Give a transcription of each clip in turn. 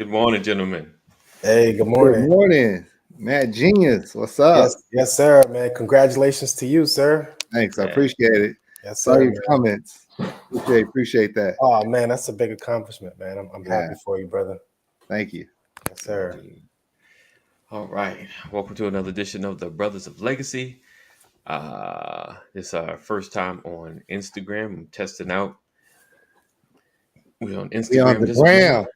Good morning, gentlemen. Hey, good Good morning. morning, Matt Genius. What's up? Yes, sir, man. Congratulations to you, sir. Thanks, I Yeah. appreciate it. Yes, Saw sir, your man. comments. Appreciate that. Oh man, that's a big accomplishment, man. I'm happy for you, brother. Thank you. Yes, sir. All right. Welcome to another edition of the Brothers of Legacy. This is our first time on Instagram. I'm testing out. We're on Instagram We on the this morning. ground.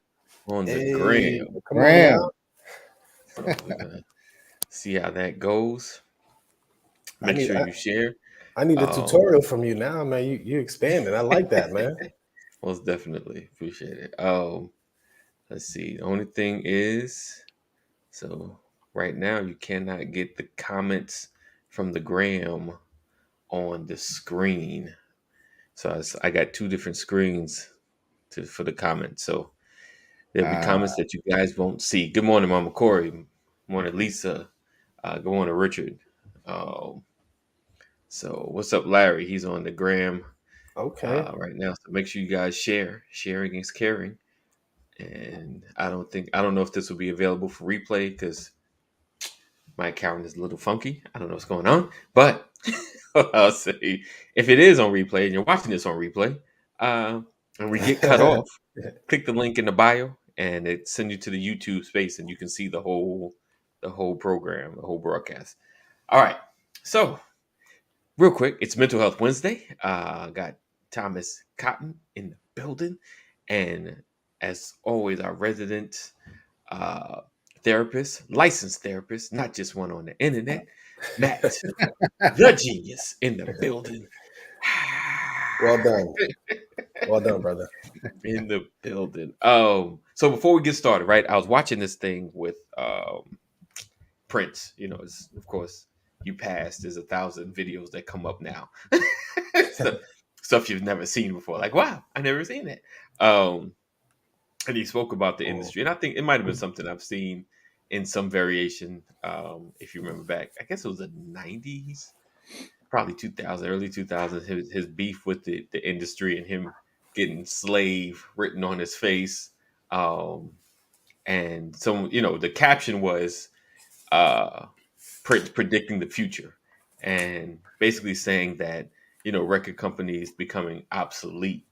On the Hey, gram. come on now. So we're gonna see how that goes. I Make need sure I, you share. I need a tutorial from you now, man. You expanded. I like that, man. Most definitely appreciate it. Let's see. The only thing is, so right now you cannot get the comments from the gram on the screen. So I got two different screens for the comments. So there'll be comments that you guys won't see. Good morning, Mama Corey. Good morning, Lisa. Good morning, Richard. So what's up, Larry? He's on the gram Okay. right now. So make sure you guys share. Sharing is caring. And I don't know if this will be available for replay because my account is a little funky. I don't know what's going on, but I'll say if it is on replay and you're watching this on replay, and we get cut off, click the link in the bio and it sends you to the YouTube space and you can see the whole program, the whole broadcast. All right, so real quick, it's Mental Health Wednesday. Got Thomas Cotton in the building, and as always, our resident therapist, licensed therapist, not just one on the internet, Matt, the genius, in the building. Well done. Well done, brother. In the building. So before we get started, right, I was watching this thing with Prince. You know, it's, of course, you passed. There's 1,000 videos that come up now. Stuff you've never seen before. Like, wow, I never seen that. And he spoke about the industry, and I think it might have been something I've seen in some variation. If you remember back, I guess it was the 90s, probably 2000, early 2000s. His beef with the industry and him getting slave written on his face. And so, the caption was predicting the future and basically saying that, record companies becoming obsolete.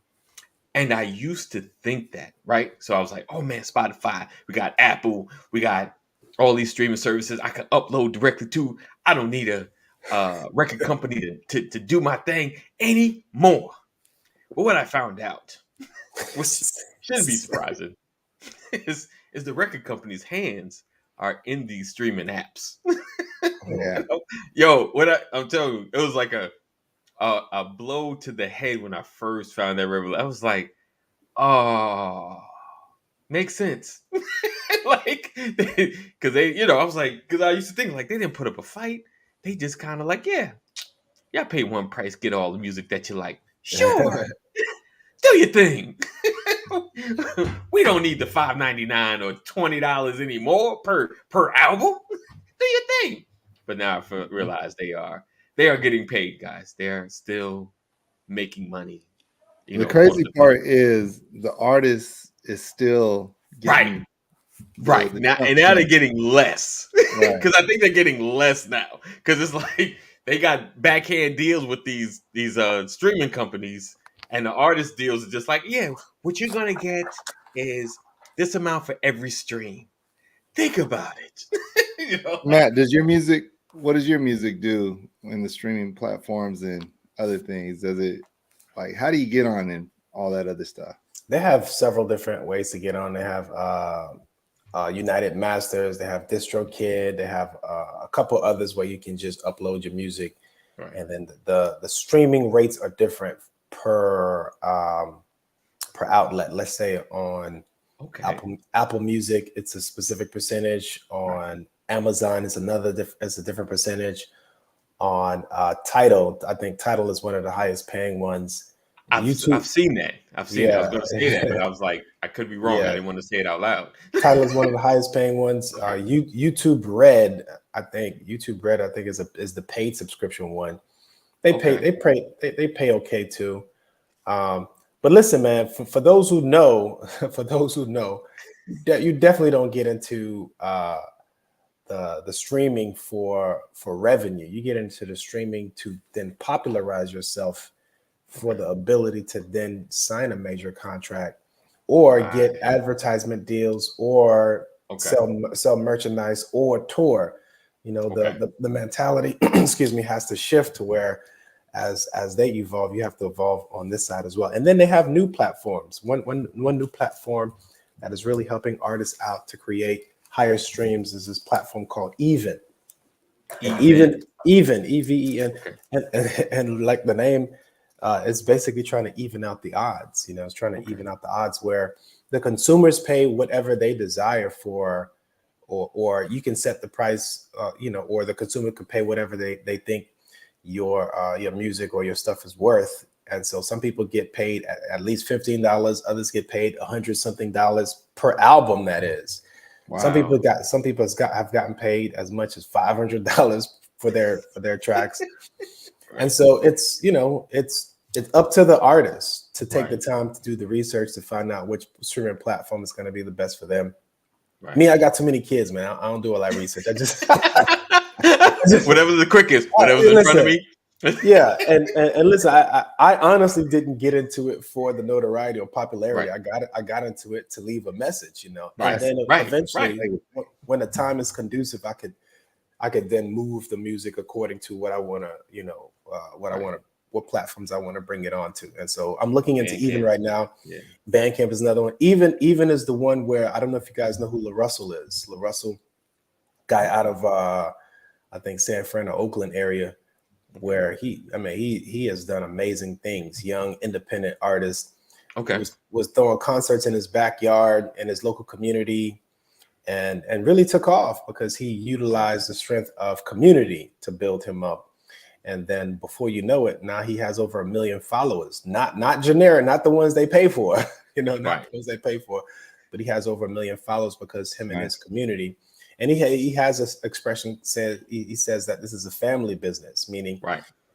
And I used to think that, right? So I was like, oh man, Spotify, we got Apple, we got all these streaming services I can upload directly to. I don't need a record company to do my thing anymore. But what I found out, which shouldn't be surprising, is the record company's hands are in these streaming apps. Yeah. Yo, I'm telling you, it was like a blow to the head when I first found that revelation. I was like, oh, makes sense. Like, because I was like, because I used to think like they didn't put up a fight. They just kind of like, yeah, y'all pay one price, get all the music that you like. Sure, do your thing. We don't need the $5.99 or $20 anymore per album. Do your thing. But now I realize they are getting paid, guys. They are still making money. The crazy part is the artist is still getting right now, and now they're getting less because I think they're getting less now because it's like they got backhand deals with these streaming companies, and the artist deals are just like, yeah, what you're gonna get is this amount for every stream. Think about it. Matt, what does your music do in the streaming platforms and other things? Does it, like, how do you get on and all that other stuff? They have several different ways to get on. They have United Masters, they have DistroKid, they have a couple others where you can just upload your music, right. And then the streaming rates are different per outlet. Let's say on Apple Music, it's a specific percentage. On Amazon, it's it's a different percentage. On Tidal, I think Tidal is one of the highest paying ones. I've seen that. I've seen it. I was going to say that, but I was like, I could be wrong. Yeah. I didn't want to say it out loud. Tidal is one of the highest paying ones. YouTube Red, I think is the paid subscription one. They pay okay too. But listen, man, for those who know, you definitely don't get into the streaming for revenue. You get into the streaming to then popularize yourself for the ability to then sign a major contract or get advertisement deals or sell merchandise or tour. You know, the mentality, excuse me, has to shift to where as they evolve, you have to evolve on this side as well. And then they have new platforms. One new platform that is really helping artists out to create higher streams is this platform called Even. Even EVEN, and like the name, it's basically trying to even out the odds. You know, it's trying to even out the odds where the consumers pay whatever they desire for, or you can set the price, you know, or the consumer can pay whatever they think your music or your stuff is worth. And so some people get paid at least $15, others get paid $100 something per album. That is. Wow. Some people have gotten paid as much as $500 for their tracks. And so it's, you know, it's up to the artist to take the time to do the research to find out which streaming platform is going to be the best for them. Right. Me, I got too many kids, man. I don't do a lot of research. I just whatever's the quickest, whatever's in front of me. Yeah, and listen, I honestly didn't get into it for the notoriety or popularity. Right. I got into it to leave a message, you know. Right. And then eventually, when the time is conducive, I could then move the music according to what I want to, you know, what platforms I want to bring it on to. And so I'm looking into Even right now. Yeah. Bandcamp is another one. Even is the one where I don't know if you guys know who La Russell is. La Russell, guy out of I think San Fran or Oakland area, where he has done amazing things. Young independent artist. Okay. Was throwing concerts in his backyard in his local community, and really took off because he utilized the strength of community to build him up. And then before you know it, now he has over 1 million followers. Not generic, not the ones they pay for, you know, not the ones they pay for, but he has over 1 million followers because him and his community. And he has this expression, he says that this is a family business, meaning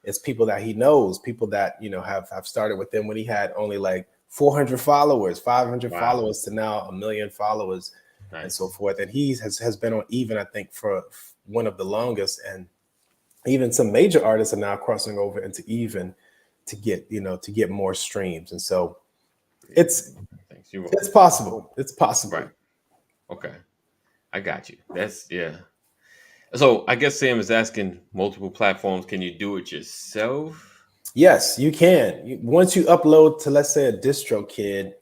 it's people that he knows, people that, you know, have started with him when he had only like 400 followers, 500 followers to now 1 million followers and so forth. And he has been on Even, I think, for one of the longest. And even some major artists are now crossing over into Even to get more streams. And so it's possible. It's possible. Right. Okay. I got you. So I guess Sam is asking multiple platforms. Can you do it yourself? Yes, you can. Once you upload to, let's say, a DistroKid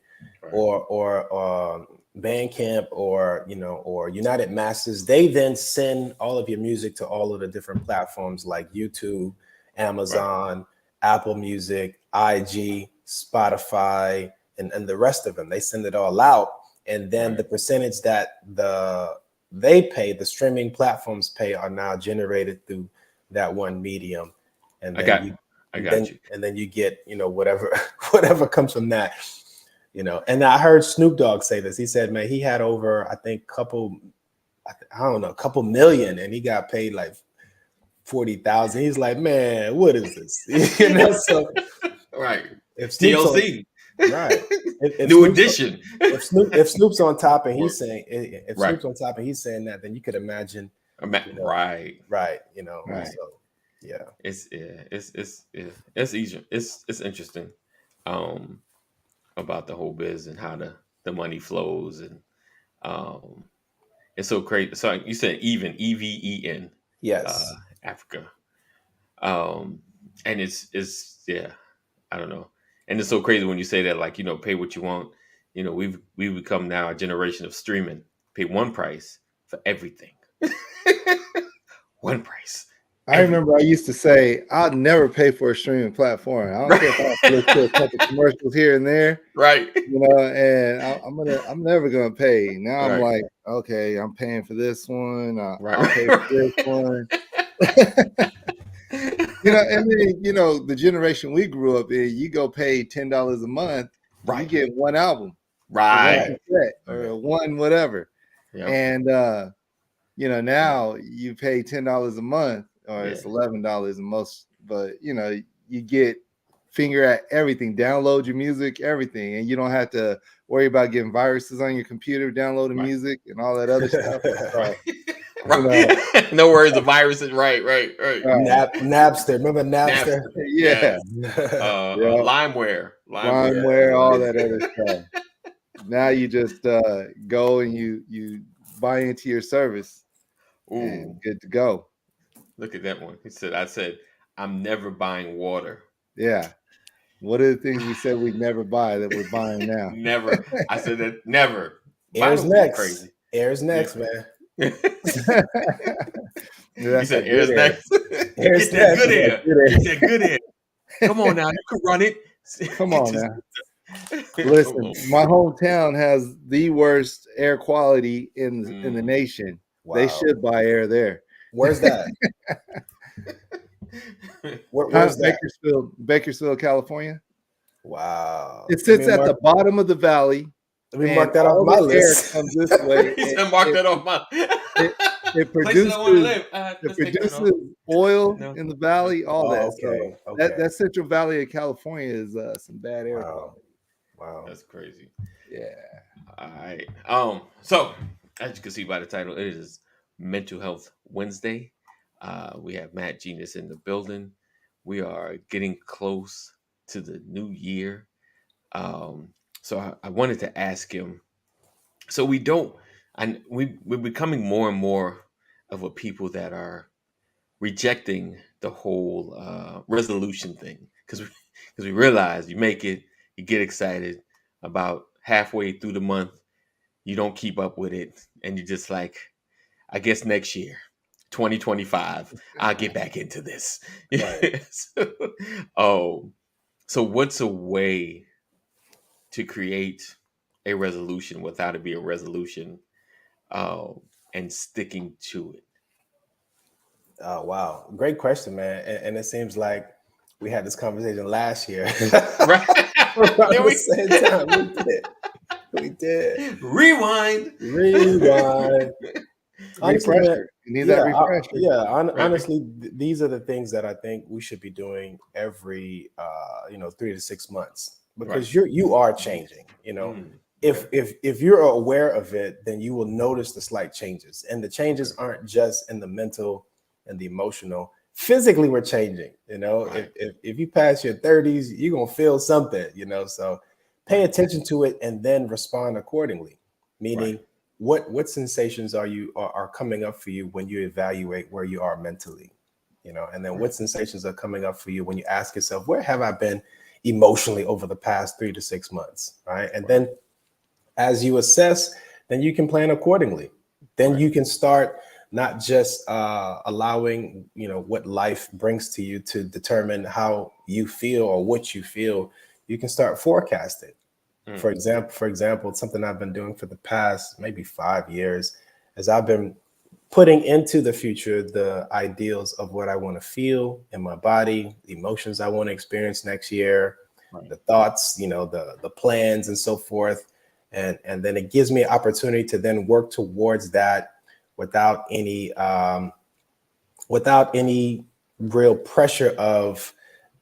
or Bandcamp or, you know, or United Masters, they then send all of your music to all of the different platforms like YouTube, Amazon, Apple Music, IG, Spotify, and the rest of them. They send it all out. And then the percentage that the streaming platforms pay are now generated through that one medium. And then and then you get, you know, whatever whatever comes from that, you know. And I heard Snoop Dogg say this. He said, man, he had over, I think, a couple million, and he got paid like 40,000. He's like, man, what is this? You know, so if TLC. Right. New edition. If Snoop's on top and he's saying Snoop's on top and he's saying that, then you could imagine. You know, right. You know. Right. So, yeah. It's easy. It's interesting about the whole biz and how the money flows, and it's so crazy. So you said Even, EVEN. Yes. Africa. And it's I don't know. And it's so crazy when you say that, like, you know, pay what you want. You know, we've become now a generation of streaming. Pay one price for everything. One price. I remember I used to say, I'll never pay for a streaming platform. I don't care if I have to look to a couple commercials here and there. Right. You know, and I'm never gonna pay. Now I'm like, okay, I'm paying for this one. I'll pay for this one. You know, and then, you know, the generation we grew up in, you go pay $10 a month, you get one album, or one whatever. Yep. And you know, now you pay $10 a month, or it's $11 most, but you know, you get finger at everything, download your music, everything, and you don't have to worry about getting viruses on your computer, downloading music and all that other stuff. So, no worries, the viruses. Right. Napster, remember Napster? Yeah. LimeWire, all that other stuff. Now you just go and you buy into your service. And good to go. Look at that one. I said, I'm never buying water. Yeah. What are the things we said we'd never buy that we're buying now? Never. I said that never. Air's next. Crazy. Air's next, man. You said air's next. Air's Get that good air. Get that good air. Come on now. You can run it. Come on now. Listen, my hometown has the worst air quality in the nation. Wow. They should buy air there. Where's that? Where's that? Bakersfield, California. Wow. It sits at the bottom of the valley. Let me mark that off my list. Air comes this way. He said, mark that off my It produces oil in the valley, all that. Okay. So that Central Valley of California is some bad air quality. Wow. That's crazy. Yeah. All right. So as you can see by the title, it is Mental Health Wednesday. We have Matt Genius in the building. We are getting close to the new year. So I wanted to ask him. So we're becoming more and more of a people that are rejecting the whole resolution thing because we realize you make it, you get excited about halfway through the month, you don't keep up with it, and you're just like, I guess next year, 2025, I'll get back into this. Right. So what's a way to create a resolution without it being a resolution, and sticking to it? Oh, wow. Great question, man. And it seems like we had this conversation last year. Right. Around the same time. We did. Rewind. Honestly, refresher. You need that refresher. Honestly, these are the things that I think we should be doing every 3 to 6 months, because you are changing. If you're aware of it, then you will notice the slight changes, and the changes aren't just in the mental and the emotional. Physically, we're changing. If you pass your 30s, you're gonna feel something. So pay attention to it and then respond accordingly. Meaning, what sensations are coming up for you when you evaluate where you are mentally, and then what sensations are coming up for you when you ask yourself, where have I been emotionally over the past 3 to 6 months, right? And then as you assess, then you can plan accordingly. Then you can start not just allowing, what life brings to you to determine how you feel or what you feel. You can start forecasting. For example, something I've been doing for the past maybe 5 years is I've been putting into the future the ideals of what I want to feel in my body, the emotions I want to experience next year, the thoughts, the plans and so forth. And then it gives me an opportunity to then work towards that without any real pressure of,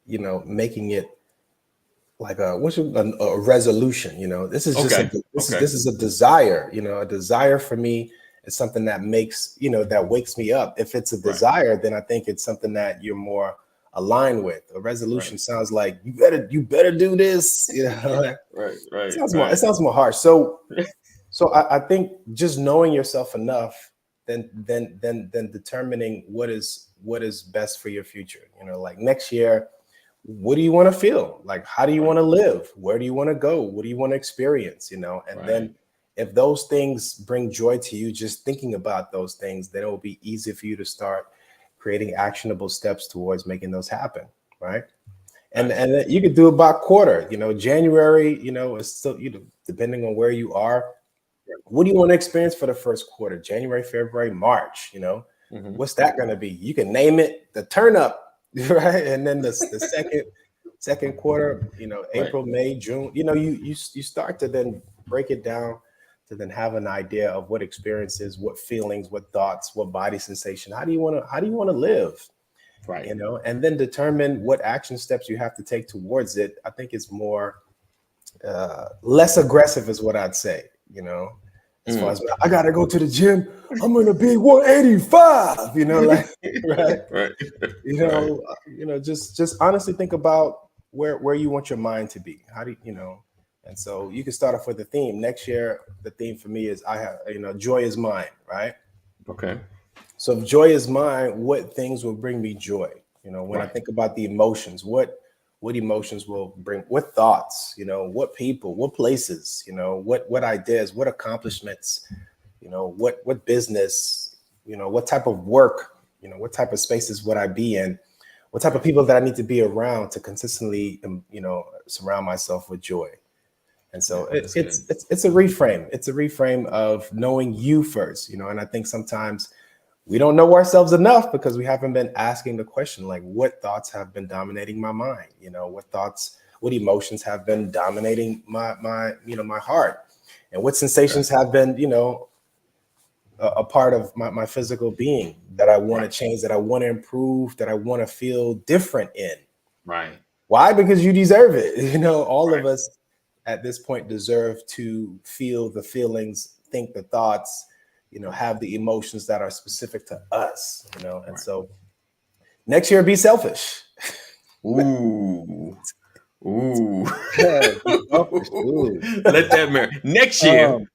making it like a resolution. This is just this is a desire. A desire for me is something that makes, that wakes me up. If it's a desire, then I think it's something that you're more aligned with. A resolution sounds like you better do this. Right. It sounds more harsh. So I think just knowing yourself enough, then determining what is best for your future. Like next year, what do you want to feel? Like, how do you want to live? Where do you want to go? What do you want to experience? And then if those things bring joy to you, just thinking about those things, then it will be easy for you to start creating actionable steps towards making those happen. Right. And you could do it by quarter. January, it's still, depending on where you are. What do you want to experience for the first quarter? January, February, March, what's that going to be? You can name it the turn up, right? And then the second quarter, April, May, June, you start to then break it down to then have an idea of what experiences, what feelings, what thoughts, what body sensation, how do you want to live? Right. You know, and then determine what action steps you have to take towards it. I think it's more less aggressive is what I'd say, you know, as far as I gotta go to the gym, I'm gonna be 185, you know, like right. You know, just honestly think about where you want your mind to be. How do you know? And so you can start off with the theme. Next year, the theme for me is joy is mine, right? Okay. So if joy is mine, what things will bring me joy? You know, when I think about the emotions, what emotions will bring, what thoughts, you know, what people, what places, you know, what ideas, what accomplishments, you know, what business, you know, what type of work, you know, what type of spaces would I be in? What type of people that I need to be around to consistently, you know, surround myself with joy. And so it's a reframe. It's a reframe of knowing you first, you know, and I think sometimes we don't know ourselves enough because we haven't been asking the question, like, what thoughts have been dominating my mind? You know, what emotions have been dominating my heart, and what sensations have been, you know, a part of my physical being that I want to change, that I want to improve, that I want to feel different in. Right. Why? Because you deserve it. You know, all of us at this point deserve to feel the feelings, think the thoughts, you know, have the emotions that are specific to us, you know. And so next year, be selfish. Ooh. Yeah, ooh. Let that marinate. Next year,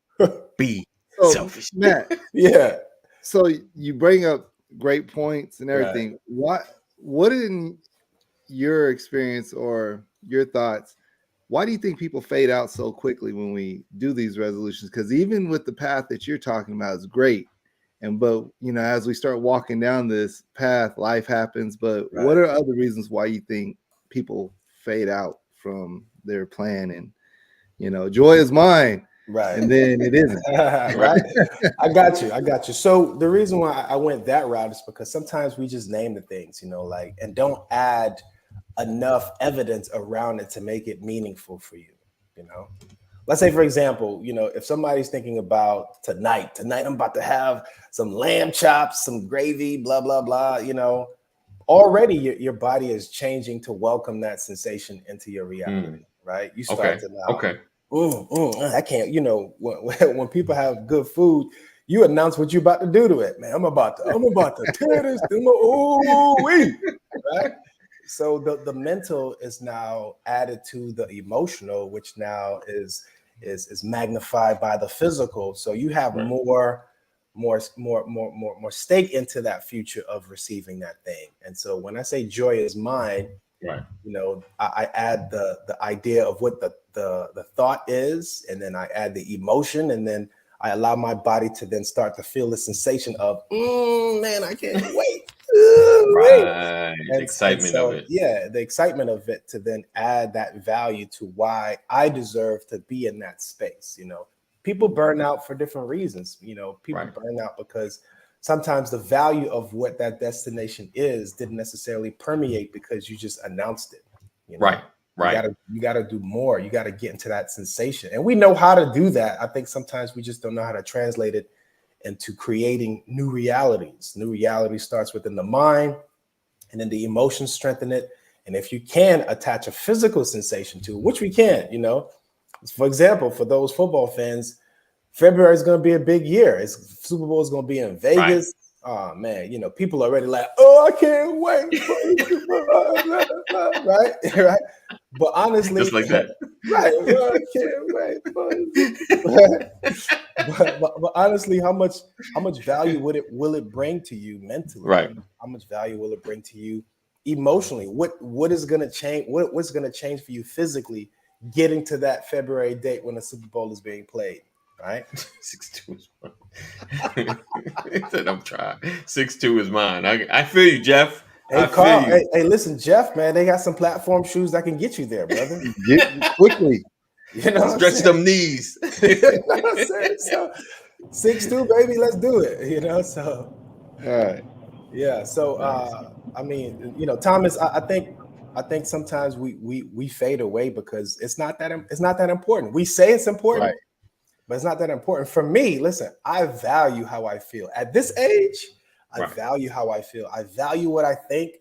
be selfish. Matt, yeah. So you bring up great points and everything. What in your experience or your thoughts, why do you think people fade out so quickly when we do these resolutions? Because even with the path that you're talking about is great. But you know, as we start walking down this path, life happens. But what are other reasons why you think people fade out from their plan? And you know, joy is mine. Right. And then it isn't. Right. I got you. So the reason why I went that route is because sometimes we just name the things, you know, like, and don't add enough evidence around it to make it meaningful for you, you know. Let's say, for example, you know, if somebody's thinking about tonight I'm about to have some lamb chops, some gravy, blah, blah, blah, you know, already your body is changing to welcome that sensation into your reality, right? You start to now, I can't, you know, when people have good food, you announce what you're about to do to it, man. I'm about to tear this thing, right? So the mental is now added to the emotional, which now is magnified by the physical. So you have more stake into that future of receiving that thing. And so when I say joy is mine, you know, I add the idea of what the thought is, and then I add the emotion, and then I allow my body to then start to feel the sensation of, man, I can't wait. The excitement of it. Yeah, the excitement of it, to then add that value to why I deserve to be in that space. You know, people burn out for different reasons. You know, people burn out because sometimes the value of what that destination is didn't necessarily permeate because you just announced it. You know? You gotta do more. You gotta get into that sensation. And we know how to do that. I think sometimes we just don't know how to translate it into creating new realities. New reality starts within the mind, and then the emotions strengthen it. And if you can attach a physical sensation to it, which we can, you know, for example, for those football fans, February is going to be a big year. Super Bowl is going to be in Vegas. Oh man, you know, people are already like, oh, I can't wait. right. But honestly, just like that. I can't wait. but honestly, how much value will it bring to you mentally? Right. How much value will it bring to you emotionally? What is going to change? What's going to change for you physically getting to that February date when the Super Bowl is being played? Right. 6'2" is mine. He said, I'm trying. 6'2" is mine. I feel you, Jeff. Hey, Carl. Hey, listen, Jeff, man, they got some platform shoes that can get you there, brother. Get quickly. You know, stretch them knees. You know what I'm saying? So 6'2", baby, let's do it. You know, so all right. Yeah. So I mean, you know, Thomas, I think sometimes we fade away because it's not that important. We say it's important. Right. But it's not that important. For me, listen, I value how I feel. At this age, I value how I feel. I value what I think.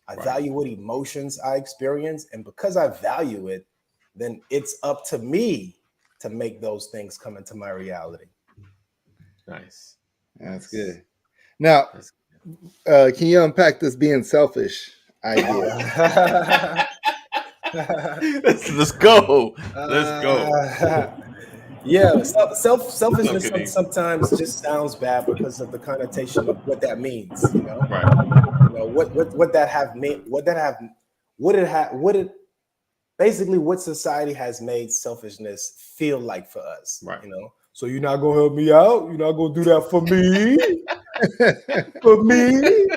I value what emotions I experience. And because I value it, then it's up to me to make those things come into my reality. Nice. That's good. Now, can you unpack this being selfish idea? Let's go. Let's go. Yeah, selfishness sometimes just sounds bad because of the connotation of what that means. You know, You know what that have made, basically what society has made selfishness feel like for us. Right. You know, so you're not gonna help me out. You're not gonna do that for me. For me.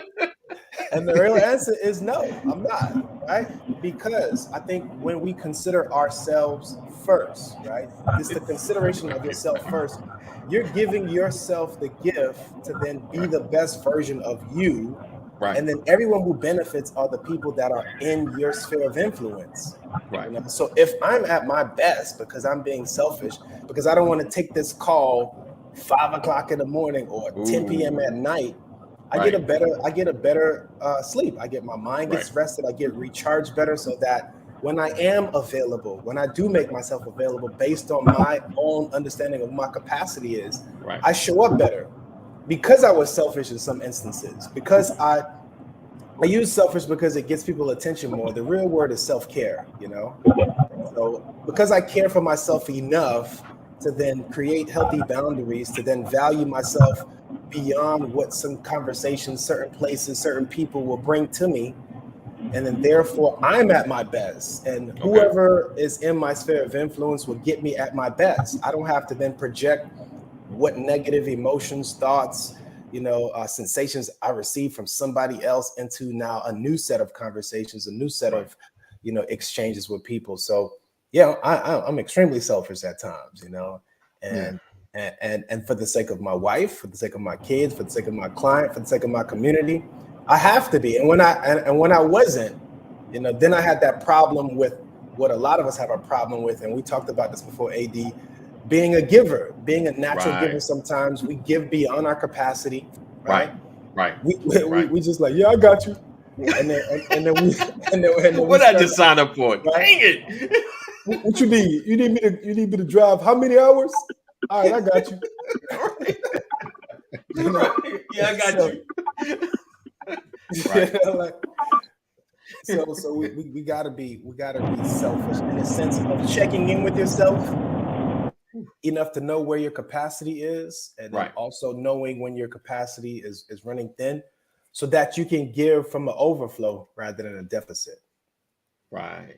And the real answer is no, I'm not, right? Because I think when we consider ourselves first, right? It's the consideration of yourself first. You're giving yourself the gift to then be the best version of you. Right. And then everyone who benefits are the people that are in your sphere of influence. Right. You know? So if I'm at my best because I'm being selfish, because I don't want to take this call 5 o'clock in the morning or 10 p.m. at night, I get a better sleep. I get my mind gets rested. I get recharged better so that when I am available, when I do make myself available based on my own understanding of what my capacity is, I show up better. Because I was selfish in some instances, because I use selfish because it gets people attention more. The real word is self-care, you know? So because I care for myself enough to then create healthy boundaries, to then value myself beyond what some conversations, certain places, certain people will bring to me. And then therefore I'm at my best. And whoever is in my sphere of influence will get me at my best. I don't have to then project what negative emotions, thoughts, sensations I receive from somebody else into now a new set of conversations, a new set of, exchanges with people. So yeah, I'm extremely selfish at times, and for the sake of my wife, for the sake of my kids, for the sake of my client, for the sake of my community, I have to be. And when I wasn't, then I had that problem with what a lot of us have a problem with, and we talked about this before, AD, being a giver, being a natural giver. Sometimes we give beyond our capacity, right? We just like, yeah, I got you. And then what I just signed up for? Right? Dang it! What you need? You need me to drive how many hours? All right, I got you. Yeah, I got you. So we gotta be selfish in the sense of checking in with yourself enough to know where your capacity is, and then also knowing when your capacity is running thin, so that you can give from an overflow rather than a deficit. Right.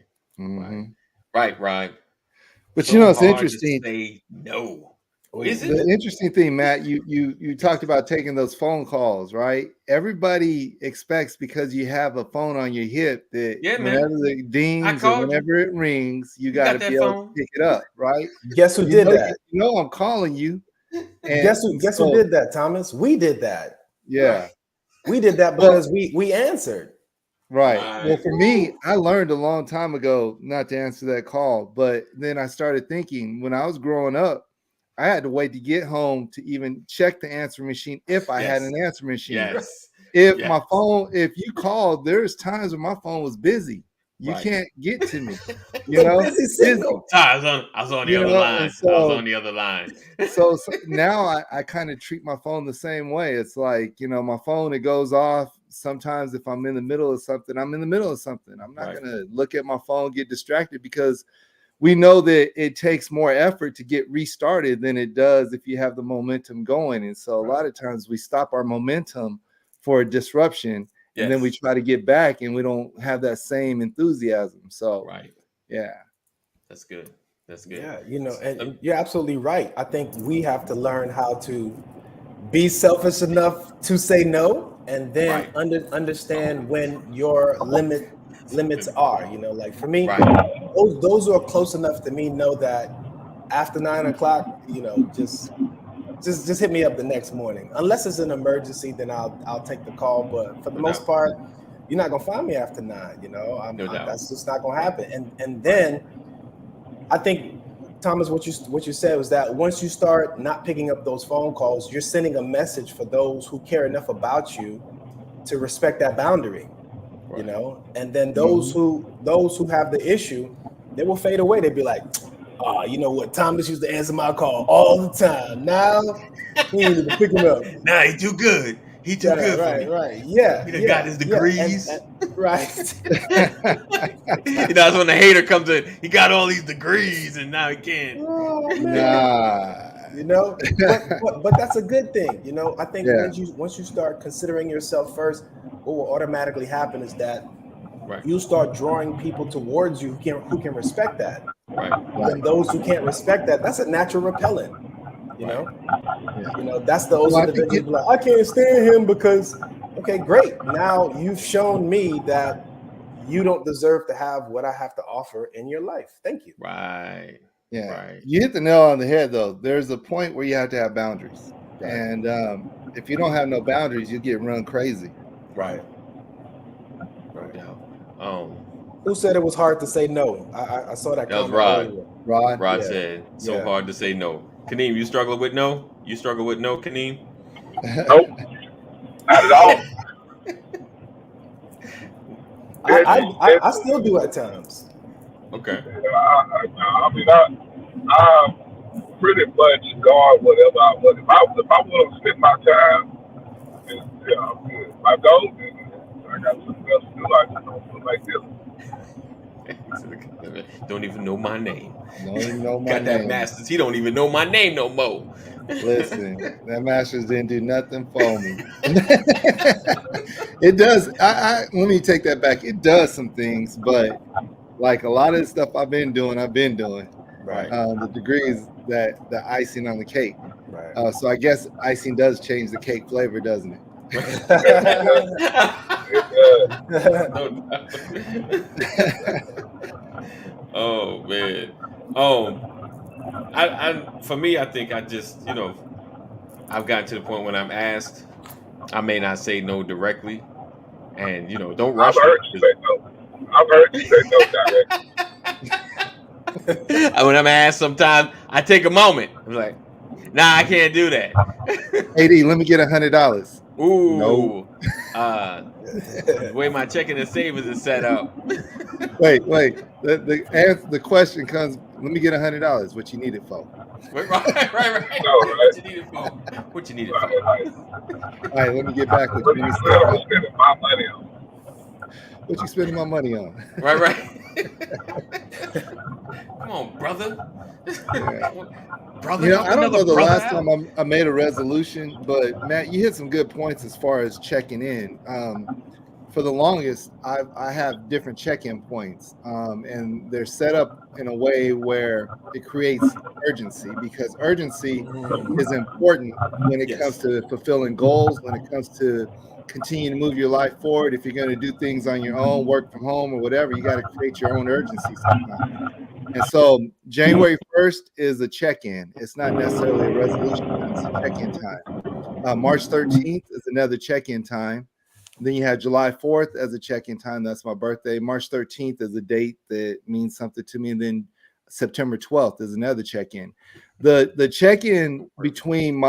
But so it's interesting. Say no. Is it? The interesting thing, Matt, you talked about taking those phone calls, right? Everybody expects, because you have a phone on your hip, that whenever it dings or whenever it rings, you got to be able to pick it up, right? Guess who did that? I'm calling you. And guess who did that, Thomas? We did that. Yeah. We did that because we answered. Right. Well, for me, I learned a long time ago not to answer that call. But then I started thinking, when I was growing up, I had to wait to get home to even check the answer machine if I had an answer machine. My phone, if you called, there's times when my phone was busy. You can't get to me. I was on the other line. I was on the other line. So now I kind of treat my phone the same way. It's like, my phone, it goes off. Sometimes if I'm in the middle of something, I'm in the middle of something. I'm not going to look at my phone, get distracted, because we know that it takes more effort to get restarted than it does if you have the momentum going. And so a lot of times we stop our momentum for a disruption, and then we try to get back and we don't have that same enthusiasm. So, that's good. That's good. Yeah, and you're absolutely right. I think we have to learn how to be selfish enough to say no, and then understand when your limits are. Like for me, those who are close enough to me know that after 9 o'clock, just hit me up the next morning. Unless it's an emergency, then I'll take the call. But for the most part, you're not gonna find me after 9. That's just not gonna happen. And then I think, Thomas, what you said was that once you start not picking up those phone calls, you're sending a message for those who care enough about you to respect that boundary. you know, and then those who have the issue, they will fade away. They'd be like, oh, you know what? Thomas used to answer my call all the time. Now he ain't even picking up. Nah, he too good. He too good for me. Right. Yeah. He done got his degrees. Right. That's when the hater comes in. He got all these degrees and now he can't. Oh, nah. You know, but that's a good thing. You know, I think once you start considering yourself first, what will automatically happen is that you start drawing people towards you who can respect that. Right. And those who can't respect that, that's a natural repellent. You know, that's those individuals like, I can't stand him because, okay, great. Now you've shown me that you don't deserve to have what I have to offer in your life. Thank you. Right. Yeah. Right. You hit the nail on the head, though. There's a point where you have to have boundaries. Right. And if you don't have no boundaries, you get run crazy. Right. No doubt. Who said it was hard to say no? I saw that. That was Rod. Earlier. Rod said hard to say no. Kaneem, you struggle with no? You struggle with no, Kaneem? Nope. Not at all. I still do at times. Okay. I mean, I'm pretty much guard whatever I want. If I want to spend my time, I'm good. If I don't, I got something else to do. I just don't feel like this. Don't even know my name. Don't even know my Got name. that Masters. He don't even know my name no more. Listen, that Masters didn't do nothing for me. It does. Let me take that back. It does some things, but like a lot of the stuff I've been doing. Right. The degrees the icing on the cake. Right. So I guess icing does change the cake flavor, doesn't it? Oh man. For me, I think I just, I've gotten to the point when I'm asked, I may not say no directly, and don't rush. I've heard you say no directly. When I'm asked, sometimes I take a moment. I'm like, nah, I can't do that. AD, let me get $100. Ooh. No. The way my checking and savings is set up. Wait. The question comes, let me get $100. What you need it for? Right. No, What you need it for? What you need it for? All right, let me get back with you. What you spending my money on? What you spending my money on? Right. Come on, brother. Brother, I don't know the last time I made a resolution, but Matt, you hit some good points as far as checking in. For the longest, I have different check-in points, and they're set up in a way where it creates urgency, because urgency is important when it comes to fulfilling goals, when it comes to continue to move your life forward. If you're going to do things on your own, work from home or whatever, you got to create your own urgency sometimes. And so January 1st is a check-in. It's not necessarily a resolution, it's a check-in time. March 13th is another check-in time. Then you have July 4th as a check-in time. That's my birthday. March 13th is a date that means something to me. And then September 12th is another check-in. The check-in between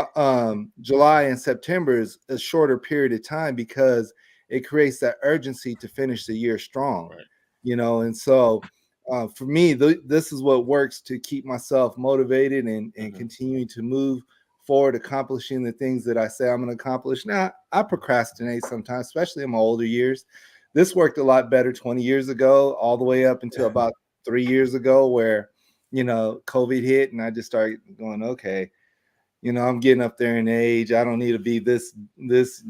July and September is a shorter period of time because it creates that urgency to finish the year strong, and so for me, this is what works to keep myself motivated and continuing to move forward, accomplishing the things that I say I'm going to accomplish. Now, I procrastinate sometimes, especially in my older years. This worked a lot better 20 years ago, all the way up until about 3 years ago, where, COVID hit and I just started going, okay, I'm getting up there in age. I don't need to be this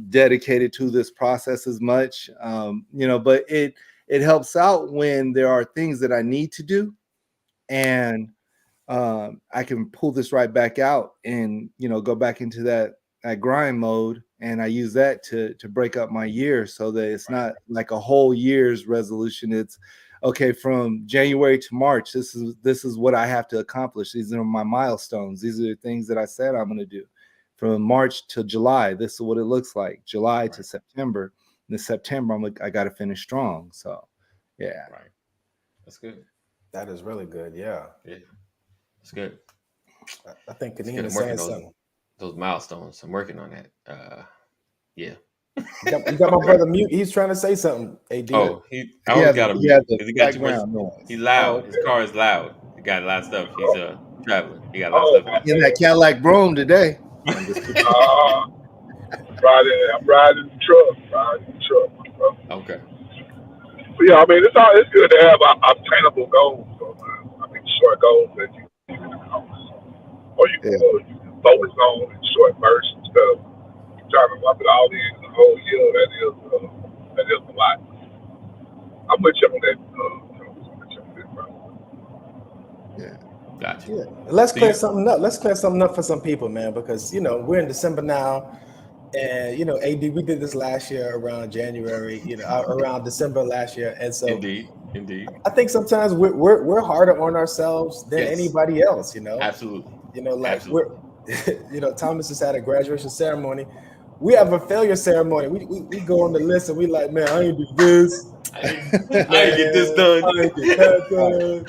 dedicated to this process as much, but it helps out when there are things that I need to do, and I can pull this right back out and go back into that grind mode, and I use that to break up my year so that it's not like a whole year's resolution. It's okay, from January to March, this is what I have to accomplish. These are my milestones. These are the things that I said I'm going to do. From March to July, this is what it looks like. July to September. In September, I got to finish strong. So, yeah. Right. That's good. That is really good. Yeah. That's good. I think Kaneem is saying something. Those milestones. I'm working on that. Yeah. You got my brother mute. He's trying to say something. AD. Oh, I always got him. He has He got too much. noise. He's loud. His car is loud. He got a lot of stuff. He's a traveler. He got a lot of stuff. In that Cadillac Brougham today. I'm riding the truck. Okay. But yeah, I mean, it's good to have obtainable goals. So, I mean, short goals that you can accomplish, or you can focus on in short bursts instead of trying to lump it all in the whole year. That is a lot. I'm with you on that. Yeah. Gotcha. Yeah. Let's clear something up. Let's clear something up for some people, man, because we're in December now. And AD, we did this last year around January, around December last year, and so indeed. I think sometimes we're harder on ourselves than anybody else. Absolutely. Absolutely. We're, Thomas just had a graduation ceremony. We have a failure ceremony. We go on the list and we like, man, I ain't do this. I ain't get this done. I ain't get that done.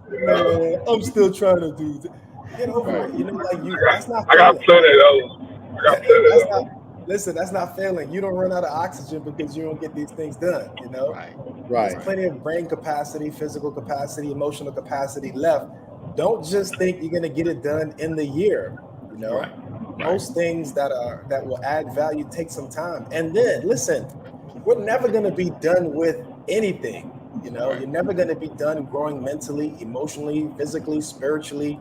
Man, I'm still trying to do this. That's not. I got plenty of those. Listen, that's not failing. You don't run out of oxygen because you don't get these things done. Right. There's plenty of brain capacity, physical capacity, emotional capacity left. Don't just think you're going to get it done in the year. Most things that will add value take some time. And then, listen, we're never going to be done with anything. You're never going to be done growing mentally, emotionally, physically, spiritually,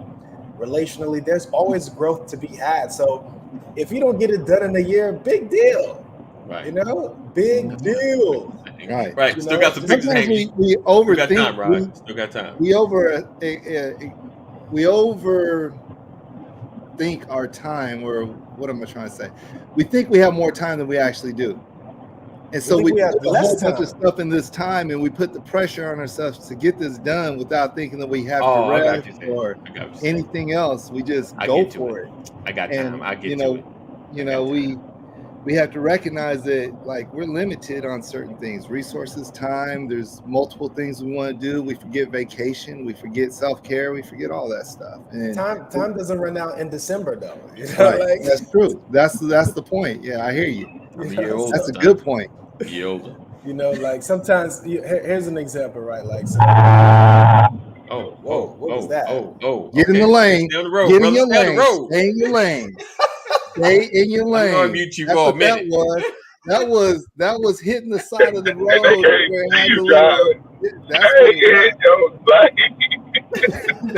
relationally. There's always growth to be had. So if you don't get it done in a year, big deal. Right. Big deal. Right. Still got some pictures hanging. We overthink. Still got time. We overthink our time, or what am I trying to say? We think we have more time than we actually do. And so we put a whole bunch of stuff in this time, and we put the pressure on ourselves to get this done without thinking that we have to rest or anything else. We just go for it. I got time. I get to it. We have to recognize that, like, we're limited on certain things, resources, time. There's multiple things we want to do. We forget vacation. We forget self-care. We forget all that stuff. And time doesn't run out in December, though. Right. That's true. That's the point. Yeah, I hear you. I'm a year older. That's a good point. A year older. Like sometimes, here's an example, right? Like, what was that? Get in the lane. Stay on the road. Get in your lane. Stay in your lane. Stay in your lane. I'm gonna mute you for a minute. That was hitting the side of the road.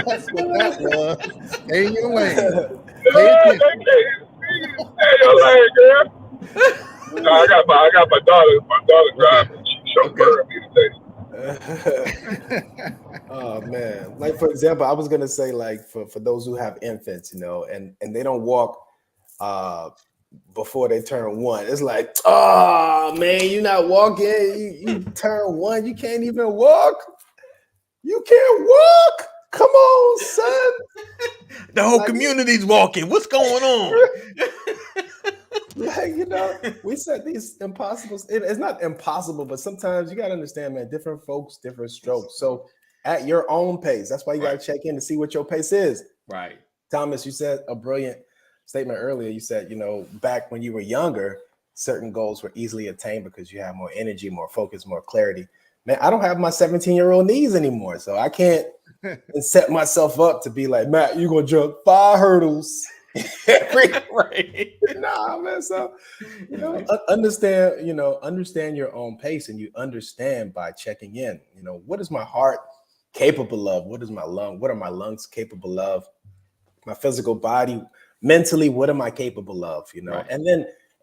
That's what that was. Stay in your lane. Stay your lane, girl. No, I got my daughter. My daughter driving. She's chauffeuring me today. Oh man! Like, for example, I was gonna say, like, for those who have infants, and they don't walk before they turn 1. It's like, oh man, you're not walking. You turn 1, you can't even walk. You can't walk. Come on, son. The whole community's walking. What's going on? We set these impossible. It's not impossible, but sometimes you got to understand, man, different folks, different strokes. So at your own pace, that's why you got to check in to see what your pace is. Right. Thomas, you said a brilliant statement earlier. You said, back when you were younger, certain goals were easily attained because you have more energy, more focus, more clarity. Man, I don't have my 17-year-old knees anymore, so I can't set myself up to be like, Matt, you're going to jump 5 hurdles. Right. Nah, man. So, understand your own pace, and you understand by checking in. What is my heart capable of? What are my lungs capable of? My physical body, mentally, what am I capable of? Right.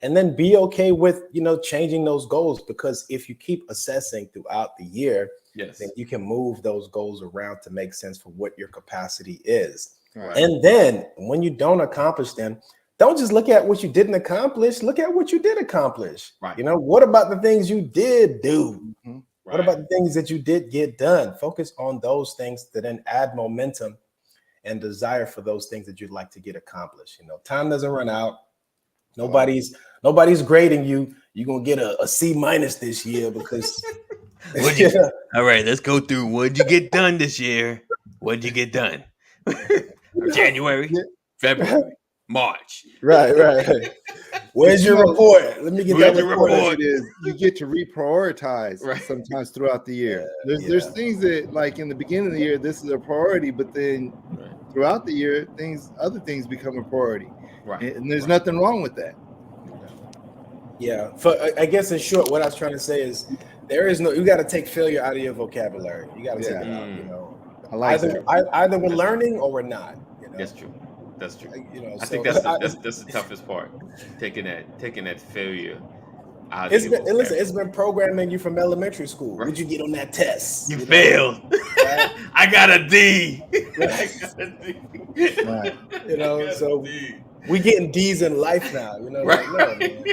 And then be okay with changing those goals, because if you keep assessing throughout the year, then you can move those goals around to make sense for what your capacity is. Right. And then when you don't accomplish them, don't just look at what you didn't accomplish. Look at what you did accomplish. Right. What about the things you did do? Mm-hmm. Right. What about the things that you did get done? Focus on those things that then add momentum and desire for those things that you'd like to get accomplished. Time doesn't run out. Nobody's grading you. You're gonna get a C- this year because all right, let's go through. What'd you get done this year? What'd you get done? January, February, March. Right. Where's your report? Let me get that report. It is you get to reprioritize sometimes throughout the year. There's things that, like, in the beginning of the year, this is a priority, but then throughout the year, other things become a priority. Right. And there's nothing wrong with that. Yeah. I guess in short, what I was trying to say is you got to take failure out of your vocabulary. You got to take it out, you know. I like either we're learning or we're not. You know? That's true. You know, I so, think that's the toughest part. Taking that failure out of your vocabulary. It's been programming you from elementary school. Right. What'd you get on that test? You failed. Right? I got a D. Right. You know, so we getting D's in life now. You know, right. Like, no, man.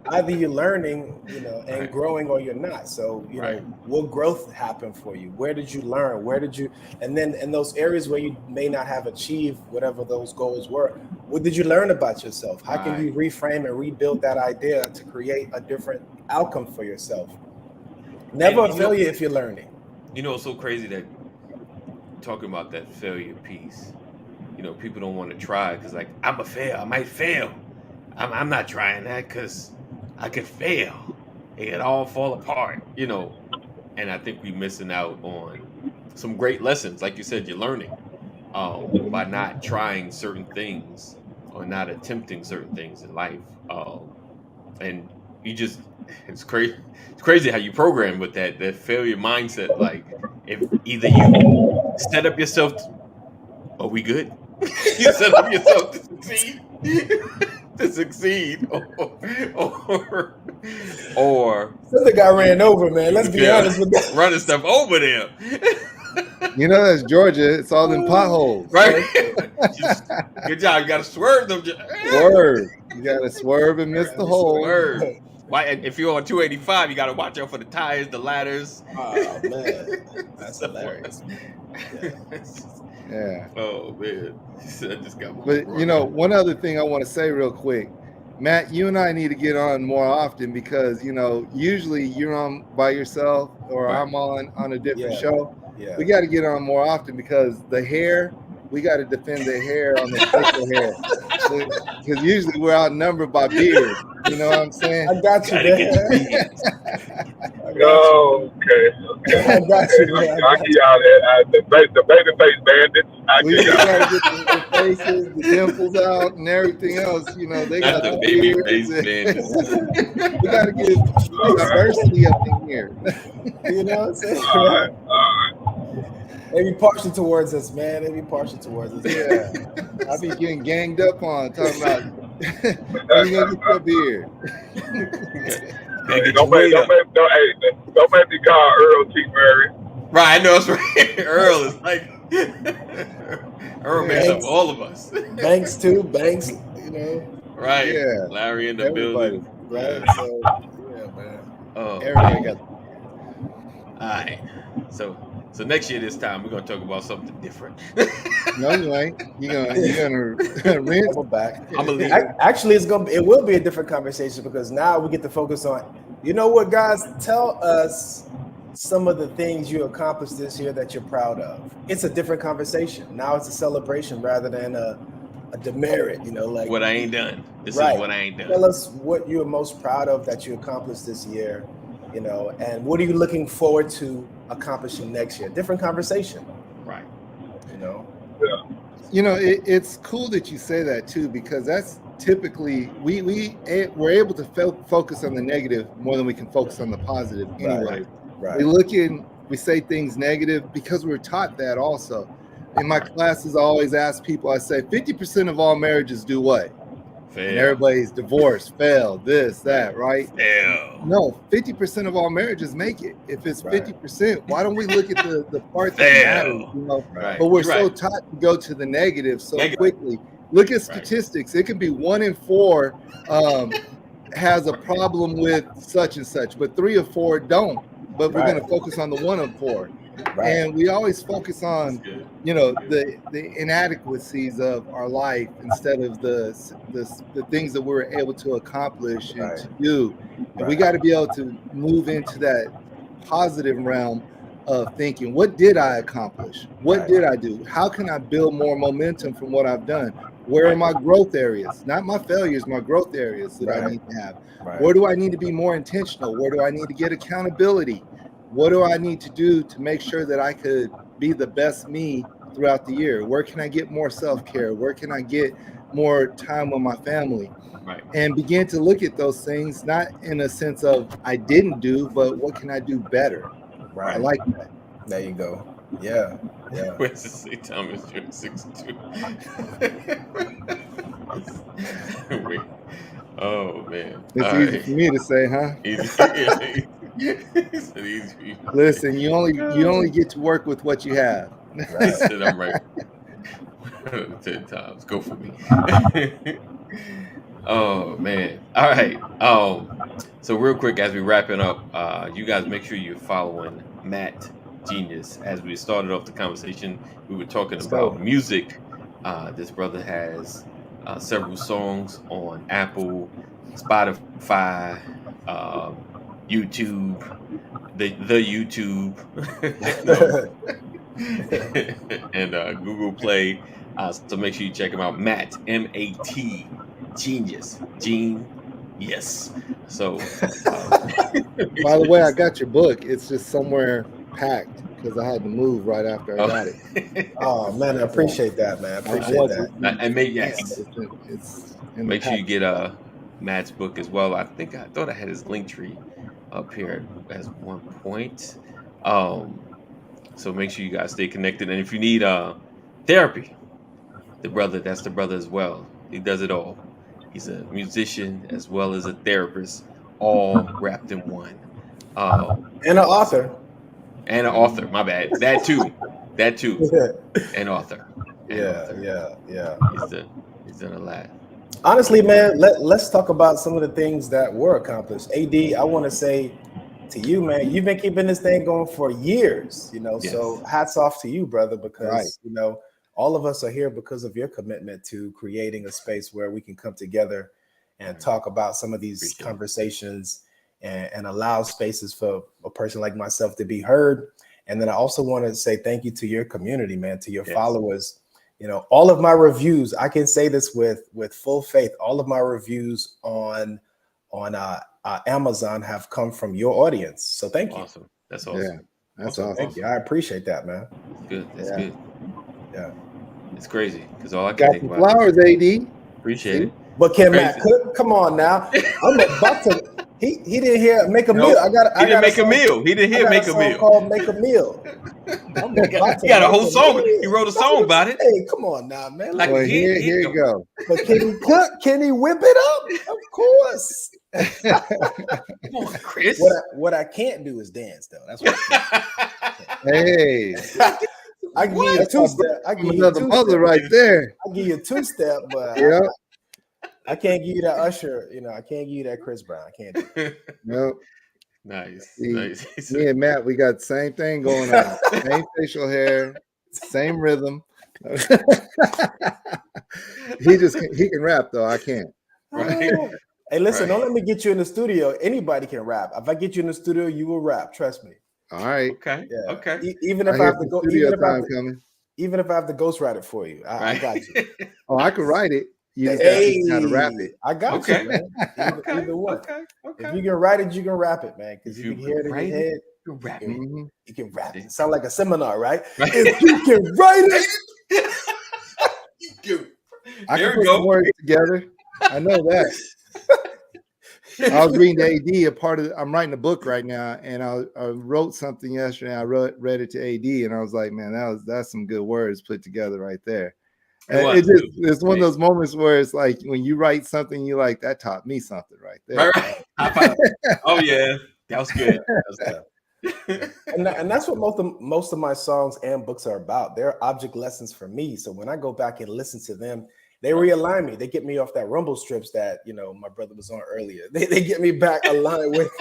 Either you're learning, you know, and growing, or you're not. So, you know, what growth happened for you? Where did you learn? And then in those areas where you may not have achieved whatever those goals were, what did you learn about yourself? How can you reframe and rebuild that idea to create a different outcome for yourself? Never a failure if you're learning. You know, it's so crazy that talking about that failure piece, you know, people don't want to try because, like, I'm a fail. I might fail. I'm not trying that because I could fail. It could all fall apart, you know. And I think we're missing out on some great lessons. Like you said, you're learning by not trying certain things or not attempting certain things in life. And it's crazy. It's crazy how you program with that failure mindset. Like, if either you set up yourself, are we good? You set up yourself to succeed, or something got ran over, man. Let's be honest with that. Running stuff over there. You know, that's Georgia. It's all in potholes, right? Good job. You got to swerve them. Swerve. You got to swerve and miss the hole. Swerve. Why? If you're on 285, you got to watch out for the tires, the ladders. Oh man, that's hilarious. Yeah. Oh man, I just got. But you know, one other thing I want to say real quick, Matt, you and I need to get on more often because, you know, usually you're on by yourself or I'm on a different show. Yeah. We got to get on more often because the hair, we got to defend the hair on the facial hair. Because usually we're outnumbered by beard. You know what I'm saying? I got you, man. Okay. I got you, man. I'll give y'all that. The baby face bandits. We got to get the faces, the dimples out, and everything else. You know, they got the baby face bandits. We got to get diversity up in here. You know what I'm saying? All right. They be partial towards us, man. Yeah. I be getting ganged up on, talking about you gonna get your beard. Don't make me call Earl T. Murray. Right, I know it's right. Earl is like Earl makes up all of us. Banks too, you know. Right. Yeah. Larry in the building. Right. So yeah, man. Oh. Everybody got. All right. So next year this time we're gonna talk about something different. No, you ain't. You're gonna rinse back. I'm believe. Actually, it will be a different conversation because now we get to focus on. You know what, guys? Tell us some of the things you accomplished this year that you're proud of. It's a different conversation. Now it's a celebration rather than a demerit. You know, like what I ain't done. This is what I ain't done. Tell us what you're most proud of that you accomplished this year. You know, and what are you looking forward to accomplishing next year? Different conversation. Right. You know? Yeah. You know, it's cool that you say that too, because that's typically we're able to focus on the negative more than we can focus on the positive anyway. Right. We say things negative because we're taught that also. In my classes, I always ask people, I say 50% of all marriages do what? Fail. And everybody's divorced, fail, this, that, right? Fail. No, 50% of all marriages make it. If it's 50%, why don't we look at the part that matters? You know? Right. But we're so taught to go to the negative so quickly. Look at statistics. It can be 1 in 4 has a problem with such and such, but 3 or 4 don't. But we're going to focus on the 1 in 4. Right. And we always focus on, you know, the inadequacies of our life instead of the things that we're able to accomplish and to do. And we got to be able to move into that positive realm of thinking, what did I accomplish? What did I do? How can I build more momentum from what I've done? Where are my growth areas? Not my failures, my growth areas that I need to have. Where do I need to be more intentional? Where do I need to get accountability? What do I need to do to make sure that I could be the best me throughout the year? Where can I get more self-care? Where can I get more time with my family? And begin to look at those things, not in a sense of I didn't do, but what can I do better? I like that. There you go. Yeah. Where's the say Thomas you're 6'2"? Wait. Oh man. It's easy for me to say, huh? Easy. Listen, you only get to work with what you have. Right. Said I'm right. 10 times. Go for me. Oh man. All right. So real quick as we wrapping up, you guys make sure you're following Matt Genius. As we started off the conversation, we were talking about music. This brother has several songs on Apple, Spotify, YouTube, the YouTube, and Google Play. So make sure you check him out. Matt, M-A-T, Genius, Genius. So, by the way, I got your book. It's just somewhere packed because I had to move right after I got it. Oh man, I appreciate that, man. I appreciate that. And make sure you get Matt's book as well. I thought I had his link tree up here at one point. So make sure you guys stay connected. And if you need therapy, that's the brother as well. He does it all. He's a musician as well as a therapist, all wrapped in one. And an author. My bad. That too. An author. Yeah. He's done a lot. Honestly, man, let's talk about some of the things that were accomplished. AD, I want to say to you, man, you've been keeping this thing going for years, Yes. So hats off to you, brother, because, all of us are here because of your commitment to creating a space where we can come together and talk about some of these conversations and allow spaces for a person like myself to be heard. And then I also want to say thank you to your community, man, to your followers. All of my reviews, I can say this with full faith, all of my reviews on Amazon have come from your audience. So thank you. Awesome. That's awesome. Yeah, that's awesome. Thank you. I appreciate that, man. Good. That's good. Yeah. It's crazy because all I can Got think some about flowers, AD. Appreciate it. But can Matt cook? Come on now. I'm about to. He didn't hear make a meal. He didn't make a meal. He didn't hear make a meal. Called Make a Meal. He got a whole song. He wrote a song about it. Hey, come on now, man. Like, well, here you go. But can he cook? Can he whip it up? Of course. Come on, Chris. What I can't do is dance, though. That's what. Hey. I give you a two-step. I give you another mother right there. I give you a two-step, but I can't give you that Usher. I can't give you that Chris Brown. I can't do it. Nope. Nice. Me and Matt, we got the same thing going on. Same facial hair, same rhythm. He can rap though. I can't. Right. Hey, listen, don't let me get you in the studio. Anybody can rap. If I get you in the studio, you will rap. Trust me. All right. Okay. Yeah. Okay. Even if I have to go, even if I have to ghostwrite it for you, I got you. Oh, I can write it. You just got to rap it. I got you, man. Either one. Okay. If you can write it, you can rap it, man. Because you can hear it in your head. You can rap it. You can rap it. Sound like a seminar, right? If you can write it, you do. I can put some words together. I know that. I was reading to AD I'm writing a book right now, and I wrote something yesterday. I read it to AD, and I was like, man, that's some good words put together right there. And it's one of those moments where it's like when you write something, you like that taught me something right there. Right. Oh yeah, that was good. And that's what most of my songs and books are about. They're object lessons for me. So when I go back and listen to them, they realign me. They get me off that rumble strips that my brother was on earlier. They get me back aligned with.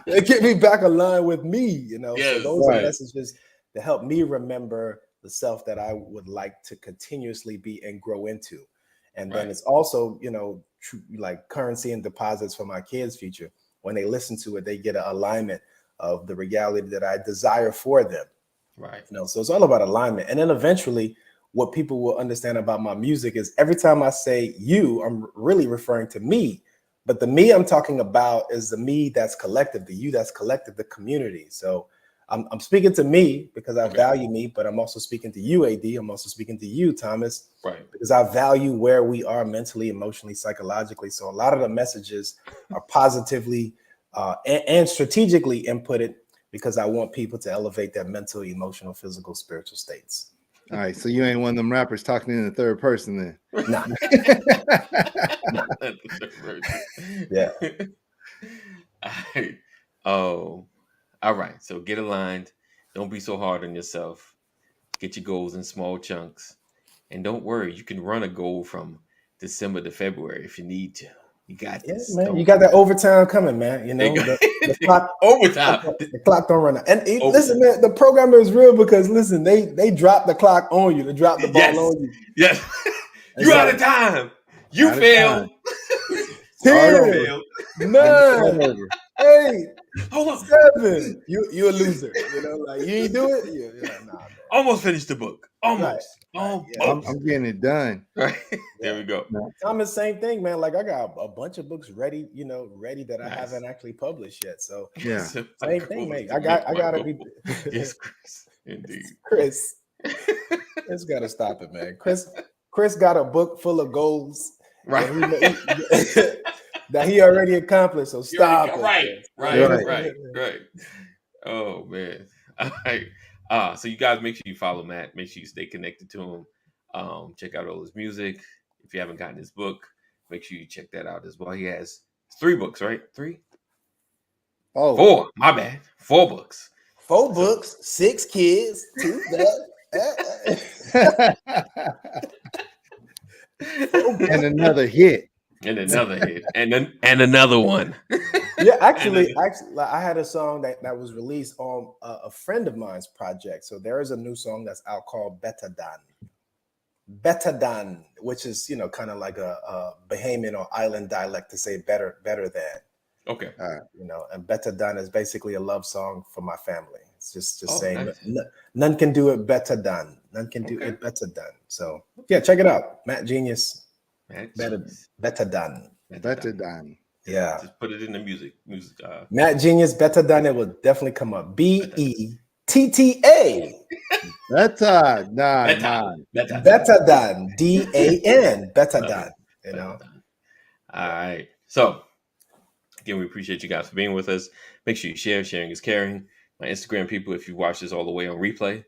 They get me back aligned with me. Yes, so those are messages to help me remember the self that I would like to continuously be and grow into. And then it's also like currency and deposits for my kids' future. When they listen to it, they get an alignment of the reality that I desire for them. Right. So it's all about alignment. And then eventually what people will understand about my music is every time I say you, I'm really referring to me. But the me I'm talking about is the me that's collective, the you that's collective, the community. So I'm speaking to me because I value me, but I'm also speaking to you, AD. I'm also speaking to you, Thomas, right? Because I value where we are mentally, emotionally, psychologically. So a lot of the messages are positively and strategically inputted because I want people to elevate their mental, emotional, physical, spiritual states. All right, so you ain't one of them rappers talking in the third person then. Nah. Yeah. Oh, all right. So get aligned. Don't be so hard on yourself. Get your goals in small chunks. And don't worry, you can run a goal from December to February if you need to. You got this. Man. You got that overtime coming, man. You know, the clock overtime. The clock don't run out. And listen, man, the programmer is real because listen, they drop the clock on you. They drop the ball on you. Yes. You out of time. You failed. 10, 9, 8, hold on, 7. You a loser. You know, like you ain't do it. You're like, nah, man. Almost finished the book. Almost. Right. I'm getting it done. Right. There we go. Thomas, same thing, man. Like I got a bunch of books ready, ready that I haven't actually published yet. So yeah, same thing, mate. I gotta be. Yes, Chris. Indeed, Chris. Chris got to stop it, man. Chris got a book full of goals, right? That he already accomplished. So stop it. Right. Oh man. All right. So you guys make sure you follow Matt. Make sure you stay connected to him. Check out all his music. If you haven't gotten his book, make sure you check that out as well. He has 3 books, right? 3? Oh, 4. My bad. 4 books. 4 books, 6 kids, 2 and another hit. And another hit. And another one. Yeah, actually, I had a song that was released on a friend of mine's project. So there is a new song that's out called Betadan, which is kind of like a Bahamian or island dialect to say better than. Okay. And Betadan is basically a love song for my family. It's just saying nice. None can do it better than. None can do it better than. So yeah, check it out. Matt Genius. Betadan. Betadan. Yeah. Just put it in the music. Matt Genius, Betadan. It will definitely come up. BETTA. Betadan. Betadan. DAN. Betadan. All right. So again, we appreciate you guys for being with us. Make sure you share. Sharing is caring. My Instagram people, if you watch this all the way on replay,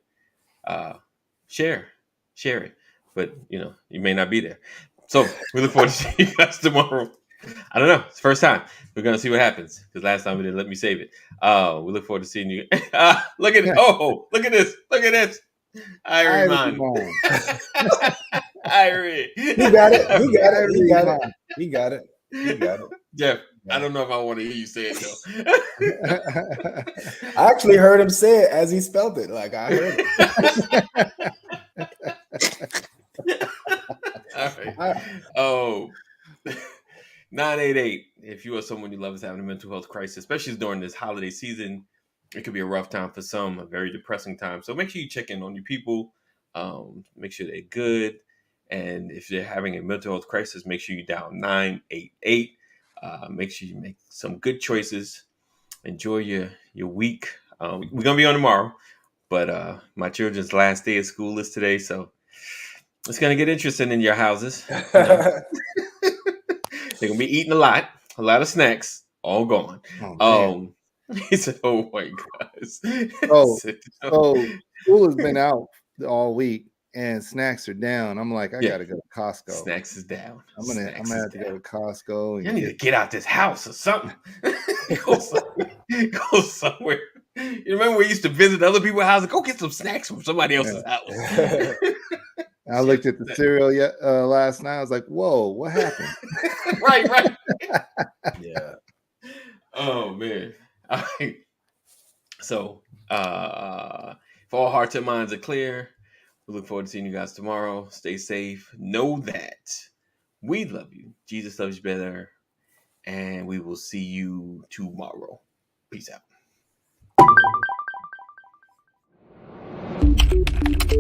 share it. But you may not be there. So we look forward to seeing you guys tomorrow. I don't know. It's the first time. We're gonna see what happens because last time we didn't let me save it. We look forward to seeing you. Look at it. Oh, look at this. Look at this. Irie man. Irie. You got it. You got it. Jeff, I don't know if I want to hear you say it though. I actually heard him say it as he spelled it. Like I heard it. All right. Oh, 988. If you or someone you love is having a mental health crisis, especially during this holiday season, it could be a rough time for some, a very depressing time. So make sure you check in on your people. Make sure they're good. And if they're having a mental health crisis, make sure you dial 988. Make sure you make some good choices. Enjoy your week. We're going to be on tomorrow, but my children's last day of school is today. So it's going to get interesting in your houses. They're going to be eating a lot of snacks, all gone. He said, oh my gosh. So school has been out all week and snacks are down. I'm like, I gotta go to Costco. Snacks is down. I'm gonna have to go to Costco. You need to get out this house or something. Go somewhere. You remember we used to visit other people's houses? Go get some snacks from somebody else's house. I looked at the cereal last night. I was like, whoa, what happened? Right. Yeah. Oh man. All right. So if all hearts and minds are clear, we look forward to seeing you guys tomorrow. Stay safe. Know that we love you. Jesus loves you better. And we will see you tomorrow. Peace out.